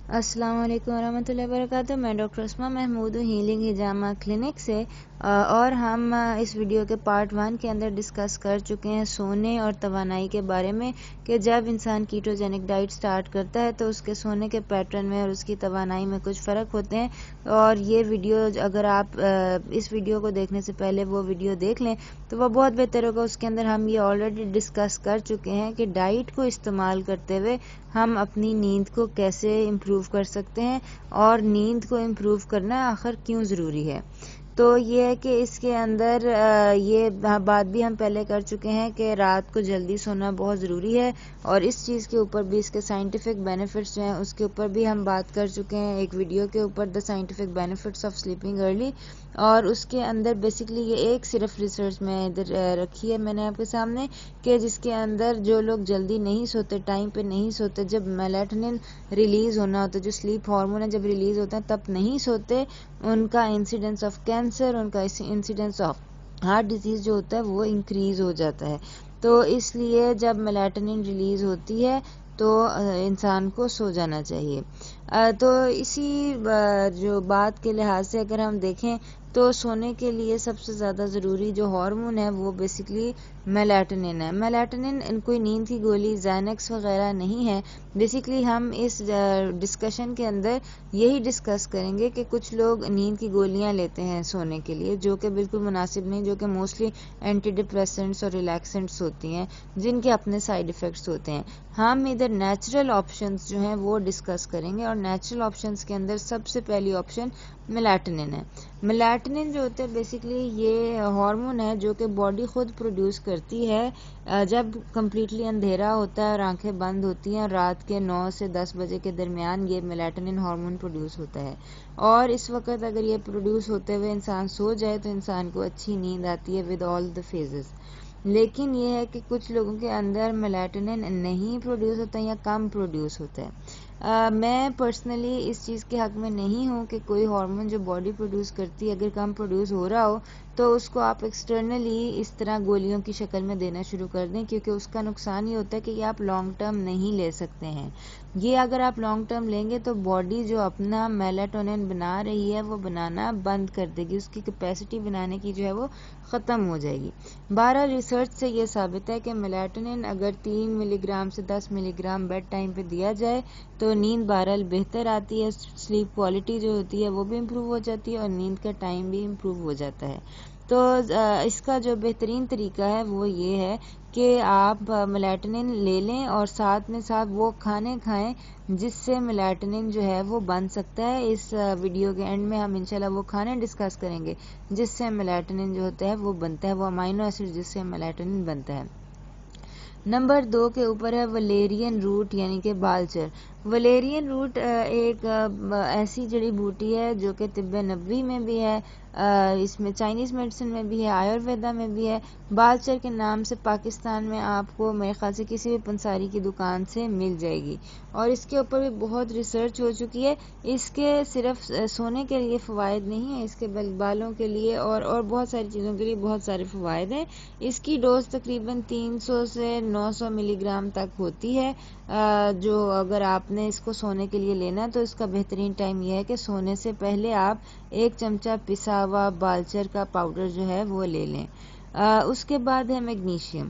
السلام علیکم ورحمۃ اللہ وبرکاتہ۔ میں ڈاکٹر اسما محمود ہوں ہیلنگ ہجامہ کلینک سے، اور ہم اس ویڈیو کے پارٹ 1 کے اندر ڈسکس کر چکے ہیں سونے اور توانائی کے بارے میں، کہ جب انسان کیٹوجینک ڈائٹ سٹارٹ کرتا ہے تو اس کے سونے کے پیٹرن میں اور اس کی توانائی میں کچھ فرق ہوتے ہیں۔ اور یہ ویڈیو اگر آپ اس ویڈیو کو دیکھنے سے پہلے وہ ویڈیو دیکھ لیں تو وہ بہت بہتر ہوگا۔ اس کے اندر ہم یہ آلریڈی ڈسکس کر چکے ہیں کہ ڈائٹ کو استعمال کرتے ہوئے ہم اپنی نیند کو کیسے امپروو کر سکتے ہیں، اور نیند کو امپروو کرنا آخر کیوں ضروری ہے۔ تو یہ ہے کہ اس کے اندر یہ بات بھی ہم پہلے کر چکے ہیں کہ رات کو جلدی سونا بہت ضروری ہے، اور اس چیز کے اوپر بھی، اس کے سائنٹیفک بینیفٹس جو ہیں اس کے اوپر بھی ہم بات کر چکے ہیں ایک ویڈیو کے اوپر، the scientific benefits of sleeping early. اور اس کے اندر بیسیکلی یہ ایک صرف ریسرچ میں ادھر رکھی ہے میں نے آپ کے سامنے، کہ جس کے اندر جو لوگ جلدی نہیں سوتے، ٹائم پہ نہیں سوتے، جب میلاٹونن ریلیز ہونا ہوتا ہے، جو سلیپ ہارمون ہے جب ریلیز ہوتا ہے تب نہیں سوتے، ان کا انسیڈنس آف کینسر، ان کا انسیڈنس آف ہارٹ ڈیزیز جو ہوتا ہے وہ انکریز ہو جاتا ہے۔ تو اس لیے جب میلاٹونن ریلیز ہوتی ہے تو انسان کو سو جانا چاہیے۔ تو اسی جو بات کے لحاظ سے اگر ہم دیکھیں تو سونے کے لیے سب سے زیادہ ضروری جو ہارمون ہے وہ بیسیکلی میلاٹونن ہے۔ میلاٹونن کوئی نیند کی گولی زینکس وغیرہ نہیں ہے۔ بیسیکلی ہم اس ڈسکشن کے اندر یہی ڈسکس کریں گے کہ کچھ لوگ نیند کی گولیاں لیتے ہیں سونے کے لیے، جو کہ بالکل مناسب نہیں، جو کہ موسٹلی اینٹی ڈپریسنٹس اور ریلیکسنٹس ہوتی ہیں، جن کے اپنے سائیڈ ایفیکٹس ہوتے ہیں۔ ہم ادھر نیچرل آپشنز جو ہیں وہ ڈسکس کریں گے، اور نیچرل آپشنز کے اندر سب سے پہلی آپشن میلاٹونن ہے۔ میلاٹونن جو ہوتا ہے بیسیکلی یہ ہارمون ہے جو کہ باڈی خود پروڈیوس کرتی ہے جب کمپلیٹلی اندھیرا ہوتا ہے اور آنکھیں بند ہوتی ہیں، رات کے 9 سے 10 بجے کے درمیان یہ میلاٹونن ہارمون پروڈیوس ہوتا ہے، اور اس وقت اگر یہ پروڈیوس ہوتے ہوئے انسان سو جائے تو انسان کو اچھی نیند آتی ہے ود آل دا فیزز۔ لیکن یہ ہے کہ کچھ لوگوں کے اندر میلاٹونن نہیں پروڈیوس ہوتا یا کم پروڈیوس ہوتا ہے۔ میں پرسنلی اس چیز کے حق میں نہیں ہوں کہ کوئی ہارمون جو باڈی پروڈیوس کرتی ہے اگر کم پروڈیوس ہو رہا ہو تو اس کو آپ ایکسٹرنلی اس طرح گولیوں کی شکل میں دینا شروع کر دیں، کیونکہ اس کا نقصان یہ ہوتا ہے کہ یہ آپ لانگ ٹرم نہیں لے سکتے ہیں۔ یہ اگر آپ لانگ ٹرم لیں گے تو باڈی جو اپنا میلاٹونن بنا رہی ہے وہ بنانا بند کر دے گی، اس کی کیپیسٹی بنانے کی جو ہے وہ ختم ہو جائے گی۔ بہرحال ریسرچ سے یہ ثابت ہے کہ میلاٹونن اگر 3 ملی گرام سے 10 ملی گرام بیڈ ٹائم پہ دیا جائے تو نیند بہرحال بہتر آتی ہے، سلیپ کوالٹی جو ہوتی ہے وہ بھی امپروو ہو جاتی ہے، اور نیند کا ٹائم بھی امپروو ہو جاتا ہے۔ تو اس کا جو بہترین طریقہ ہے وہ یہ ہے کہ آپ میلاٹونن لے لیں، اور ساتھ میں ساتھ وہ کھانے کھائیں جس سے میلاٹونن جو ہے وہ بن سکتا ہے۔ اس ویڈیو کے اینڈ میں ہم انشاءاللہ وہ کھانے ڈسکس کریں گے جس سے میلاٹونن جو ہوتا ہے وہ بنتا ہے، وہ امائنو ایسڈ جس سے میلاٹونن بنتا ہے۔ نمبر 2 کے اوپر ہے ولیرین روٹ یعنی کہ بالچر۔ ولیرین روٹ ایک ایسی جڑی بوٹی ہے جو کہ طب نبوی میں بھی ہے، اس میں چائنیز میڈیسن میں بھی ہے، آیورویدا میں بھی ہے۔ بالچر کے نام سے پاکستان میں آپ کو میرے خیال سے کسی بھی پنساری کی دکان سے مل جائے گی، اور اس کے اوپر بھی بہت ریسرچ ہو چکی ہے۔ اس کے صرف سونے کے لیے فوائد نہیں ہیں، اس کے بالوں کے لیے اور بہت ساری چیزوں کے لیے بہت سارے فوائد ہیں۔ اس کی ڈوز تقریباً 300 سے 900 ملی گرام تک ہوتی ہے۔ جو اگر آپ نے اس کو سونے کے لیے لینا تو اس کا بہترین ٹائم یہ ہے کہ سونے سے پہلے آپ 1 چمچہ پسا ہوا بالچر کا پاؤڈر جو ہے وہ لے لیں۔ اس کے بعد ہے میگنیشیم۔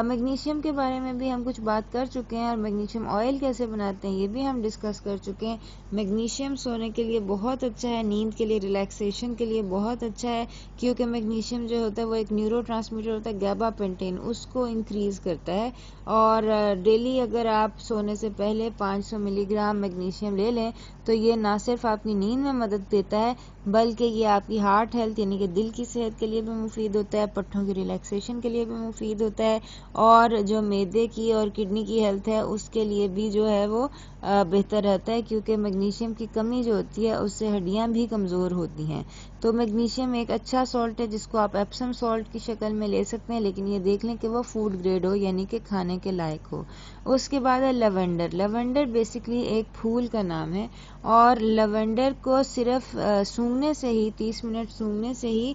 میگنیشیم کے بارے میں بھی ہم کچھ بات کر چکے ہیں، اور میگنیشیم آئل کیسے بناتے ہیں یہ بھی ہم ڈسکس کر چکے ہیں۔ میگنیشیم سونے کے لیے بہت اچھا ہے، نیند کے لیے، ریلیکسیشن کے لیے بہت اچھا ہے، کیونکہ میگنیشیم جو ہوتا ہے وہ ایک نیورو ٹرانسمیٹر ہوتا ہے گیبا پینٹین، اس کو انکریز کرتا ہے۔ اور ڈیلی اگر آپ سونے سے پہلے 500 ملی گرام میگنیشیم لے لیں تو یہ نہ صرف آپ کی نیند میں مدد دیتا ہے بلکہ یہ آپ کی ہارٹ ہیلتھ یعنی کہ دل کی صحت کے لیے بھی مفید ہوتا ہے، پٹھوں کی ریلیکسیشن کے لیے بھی مفید ہوتا ہے، اور جو معدے کی اور کڈنی کی ہیلتھ ہے اس کے لیے بھی جو ہے وہ بہتر رہتا ہے، کیونکہ میگنیشیم کی کمی جو ہوتی ہے اس سے ہڈیاں بھی کمزور ہوتی ہیں۔ تو میگنیشیم ایک اچھا سالٹ ہے جس کو آپ ایپسم سالٹ کی شکل میں لے سکتے ہیں، لیکن یہ دیکھ لیں کہ وہ فوڈ گریڈ ہو یعنی کہ کھانے کے لائق ہو۔ اس کے بعد ہے لیونڈر۔ لیونڈر بیسیکلی ایک پھول کا نام ہے، اور لیونڈر کو صرف سونگھنے سے ہی 30 منٹ سونگھنے سے ہی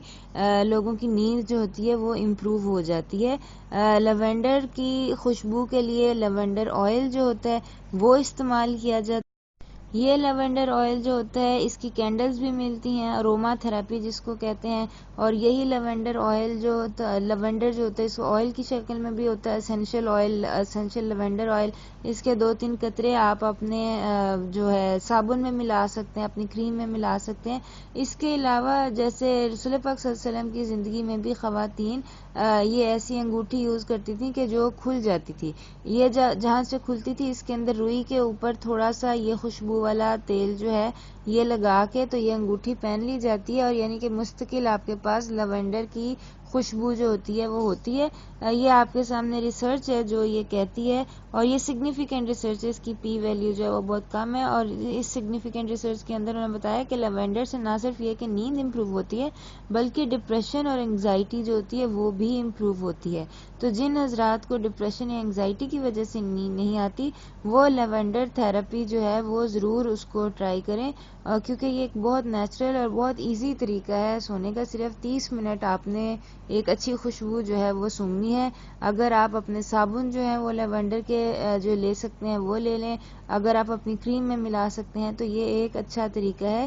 لوگوں کی نیند جو ہوتی ہے وہ امپروو ہو جاتی ہے۔ لیونڈر کی خوشبو کے لیے لیونڈر آئل جو ہوتا ہے وہ استعمال کیا جاتا ہے۔ یہ لیونڈر آئل جو ہوتا ہے اس کی کینڈلز بھی ملتی ہیں، اروما تھراپی جس کو کہتے ہیں، اور یہی لیونڈر آئل جو لیونڈر جو ہوتا ہے اس آئل کی شکل میں بھی ہوتا ہے، essential oil, essential lavender oil. اس کے 2-3 قطرے آپ اپنے جو ہے صابن میں ملا سکتے ہیں، اپنی کریم میں ملا سکتے ہیں. اس کے علاوہ جیسے رسول پاک صلی اللہ علیہ وسلم کی زندگی میں بھی خواتین یہ ایسی انگوٹھی یوز کرتی تھیں کہ جو کھل جاتی تھی. یہ جہاں سے کھلتی تھی اس کے اندر روئی کے اوپر تھوڑا سا یہ خوشبو والا تیل جو ہے یہ لگا کے تو یہ انگوٹھی پہن لی جاتی ہے، اور یعنی کہ مستقل آپ کے پاس لیونڈر کی خوشبو جو ہوتی ہے وہ ہوتی ہے. یہ آپ کے سامنے ریسرچ ہے جو یہ کہتی ہے، اور یہ سگنیفیکنٹ ریسرچ ہے، اس کی پی ویلیو جو ہے وہ بہت کم ہے. اور اس سگنیفیکنٹ ریسرچ کے اندر انہوں نے بتایا کہ لیونڈر سے نہ صرف یہ کہ نیند امپروو ہوتی ہے بلکہ ڈپریشن اور انگزائٹی جو ہوتی ہے وہ بھی امپروو ہوتی ہے. تو جن حضرات کو ڈپریشن یا انگزائٹی کی وجہ سے نیند نہیں آتی وہ لیونڈر تھراپی جو ہے وہ ضرور اس کو ٹرائی کریں، کیونکہ یہ ایک بہت نیچرل اور بہت ایزی طریقہ ہے سونے کا. صرف 30 منٹ آپ نے ایک اچھی خوشبو جو ہے وہ سونگنی ہے. اگر آپ اپنے صابن جو ہے وہ لیونڈر کے جو لے سکتے ہیں وہ لے لیں، اگر آپ اپنی کریم میں ملا سکتے ہیں تو یہ ایک اچھا طریقہ ہے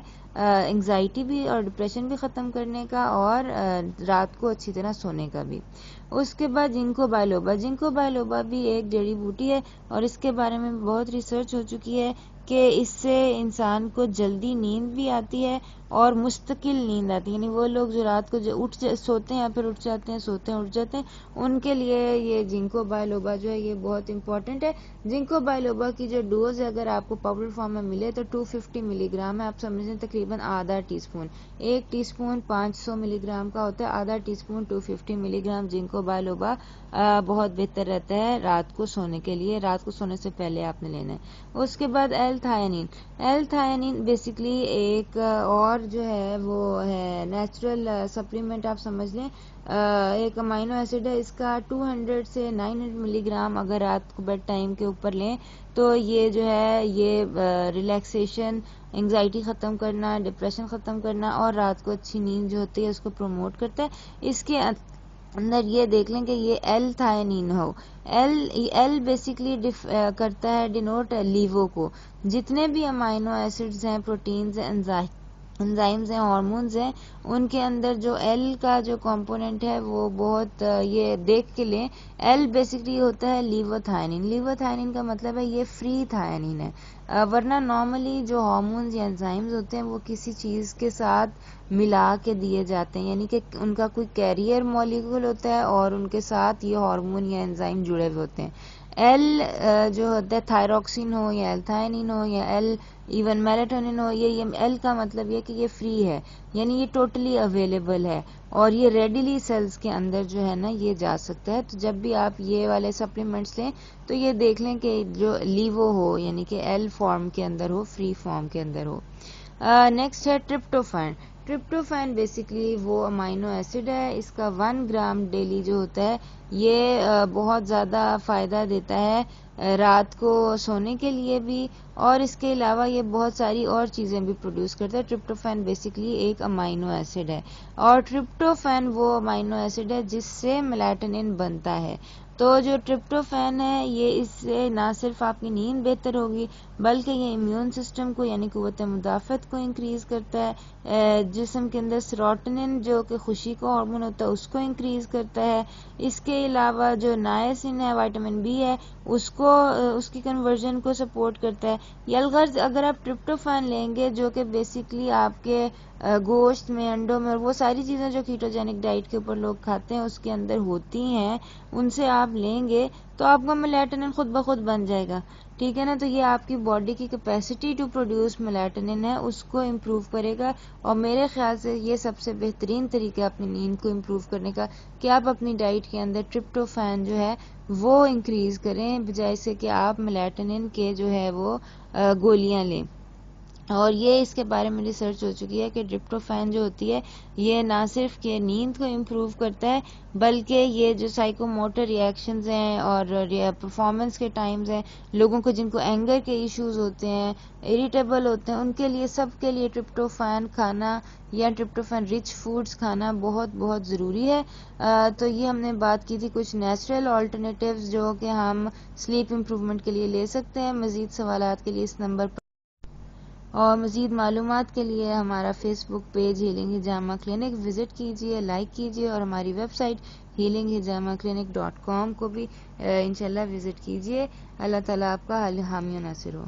انگزائٹی بھی اور ڈپریشن بھی ختم کرنے کا، اور رات کو اچھی طرح سونے کا بھی. اس کے بعد جنکو بائلوبا. جنکو بائلوبا بھی ایک جڑی بوٹی ہے اور اس کے بارے میں بہت ریسرچ ہو چکی ہے کہ اس سے انسان کو جلدی نیند بھی آتی ہے اور مستقل نیند آتی ہے. یعنی وہ لوگ جو رات کو سوتے ہیں پھر اٹھ جاتے ہیں، سوتے ہیں اٹھ جاتے ہیں، ان کے لیے یہ جنکو بائلوبا جو ہے یہ بہت امپورٹنٹ ہے. جنکو بائلوبا کی جو ڈوز ہے اگر آپ کو پاؤڈر فارم میں ملے تو 250 ملی گرام ہے. آپ سمجھیں تقریباً آدھا ٹی اسپون. 1 ٹی اسپون 500 ملی گرام کا ہوتا ہے، آدھا ٹی اسپون 250 ملی گرام جنکو بائلوبا بہت بہتر رہتا ہے رات کو سونے کے لیے. رات کو سونے سے پہلے آپ نے لینا ہے. اس کے بعد ایل تھائنین. ایل تھائنین بیسکلی ایک اور جو ہے وہ ہے نیچرل سپلیمنٹ آپ سمجھ لیں، ایک امائنو ایسڈ ہے. اس کا 200 سے 900 ملی گرام اگر رات کو بیڈ ٹائم کے اوپر لیں تو یہ جو ہے یہ ریلیکسیشن، انگزائٹی ختم کرنا، ڈپریشن ختم کرنا اور رات کو اچھی نیند جو ہوتی ہے اس کو پروموٹ کرتا ہے. اس کے اندر یہ دیکھ لیں کہ یہ ایل تھائنین ہو. ایل بیسکلی کرتا ہے ڈینوٹ لیوو کو. جتنے بھی امائنو ایسڈز ہیں، پروٹینز ہیں، انزائمز ہیں، ہارمونز ہیں، ان کے اندر جو ایل کا جو کمپوننٹ ہے وہ بہت یہ دیکھ کے لیں. ایل بیسکلی ہوتا ہے لیوو تھائنین. لیوو تھائنین کا مطلب ہے یہ فری تھائنین ہے، ورنہ نارملی جو ہارمونز یا انزائمز ہوتے ہیں وہ کسی چیز کے ساتھ ملا کے دیے جاتے ہیں، یعنی کہ ان کا کوئی کیریئر مالیکول ہوتا ہے اور ان کے ساتھ یہ ہارمون یا انزائم جڑے ہوئے ہوتے ہیں. ایل جو ہوتا ہے تھائروکسین ہو یا ایل تھائنین ہو یا ایل ایون میلاٹونین ہو، یہ ایل کا مطلب یہ کہ یہ فری ہے، یعنی یہ ٹوٹلی اویلیبل ہے اور یہ ریڈیلی سیلز کے اندر جو ہے نا یہ جا سکتا ہے. تو جب بھی آپ یہ والے سپلیمنٹس لیں تو یہ دیکھ لیں کہ جو لیوو ہو، یعنی کہ ایل فارم کے اندر ہو، فری فارم کے اندر ہو. نیکسٹ ہے ٹرپٹوفین. ٹرپٹوفین بیسکلی وہ امائنو ایسڈ ہے. اس کا 1 گرام ڈیلی جو ہوتا ہے یہ بہت زیادہ فائدہ دیتا ہے رات کو سونے کے لیے بھی، اور اس کے علاوہ یہ بہت ساری اور چیزیں بھی پروڈیوس کرتا ہے. ٹرپٹوفین بیسکلی ایک امائنو ایسڈ ہے، اور ٹرپٹوفین وہ امائنو ایسڈ ہے جس سے میلاٹونین بنتا ہے. تو جو ٹرپٹوفین ہے یہ اس سے نہ صرف آپ کی نیند بہتر ہوگی بلکہ یہ امیون سسٹم کو یعنی قوت مدافعت کو انکریز کرتا ہے. جسم کے اندر سیروٹونن جو کہ خوشی کا ہارمون ہوتا ہے اس کو انکریز کرتا ہے. اس کے علاوہ جو نائسین ہے، وائٹامن بی ہے، اس کی کنورژن کو سپورٹ کرتا ہے. یلغرض اگر آپ ٹرپٹوفین لیں گے جو کہ بیسکلی آپ کے گوشت میں، انڈوں میں، اور وہ ساری چیزیں جو کیٹوجینک ڈائٹ کے اوپر لوگ کھاتے ہیں اس کے اندر ہوتی ہیں، ان سے آپ لیں گے تو آپ کا میلاٹونین خود بخود بن جائے گا. ٹھیک ہے نا. تو یہ آپ کی باڈی کی کیپیسٹی ٹو پروڈیوس میلاٹونین ہے اس کو امپروو کرے گا، اور میرے خیال سے یہ سب سے بہترین طریقہ اپنی نیند کو امپروو کرنے کا کہ آپ اپنی ڈائٹ کے اندر ٹرپٹوفین جو ہے وہ انکریز کریں بجائے سے کہ آپ میلاٹونین کے جو ہے وہ گولیاں لیں. اور یہ اس کے بارے میں ریسرچ ہو چکی ہے کہ ٹرپٹوفین جو ہوتی ہے یہ نہ صرف کہ نیند کو امپروو کرتا ہے بلکہ یہ جو سائیکو موٹر ریئیکشنز ہیں اور پرفارمنس کے ٹائمز ہیں، لوگوں کو جن کو اینگر کے ایشوز ہوتے ہیں، اریٹیبل ہوتے ہیں، ان کے لیے سب کے لیے ٹرپٹوفین کھانا یا ٹرپٹوفین رچ فوڈز کھانا بہت بہت ضروری ہے. تو یہ ہم نے بات کی تھی کچھ نیچرل آلٹرنیٹیوز جو کہ ہم سلیپ امپروومنٹ کے لیے لے سکتے ہیں. مزید سوالات کے لیے اس نمبر پر اور مزید معلومات کے لیے ہمارا فیس بک پیج ہیلنگ ہجامہ کلینک وزٹ کیجیے، لائک کیجیے، اور ہماری ویب سائٹ healinghijamaclinic.com کو بھی انشاءاللہ وزٹ کیجیے۔ اللہ تعالیٰ آپ کا حامی و ناصر ہو۔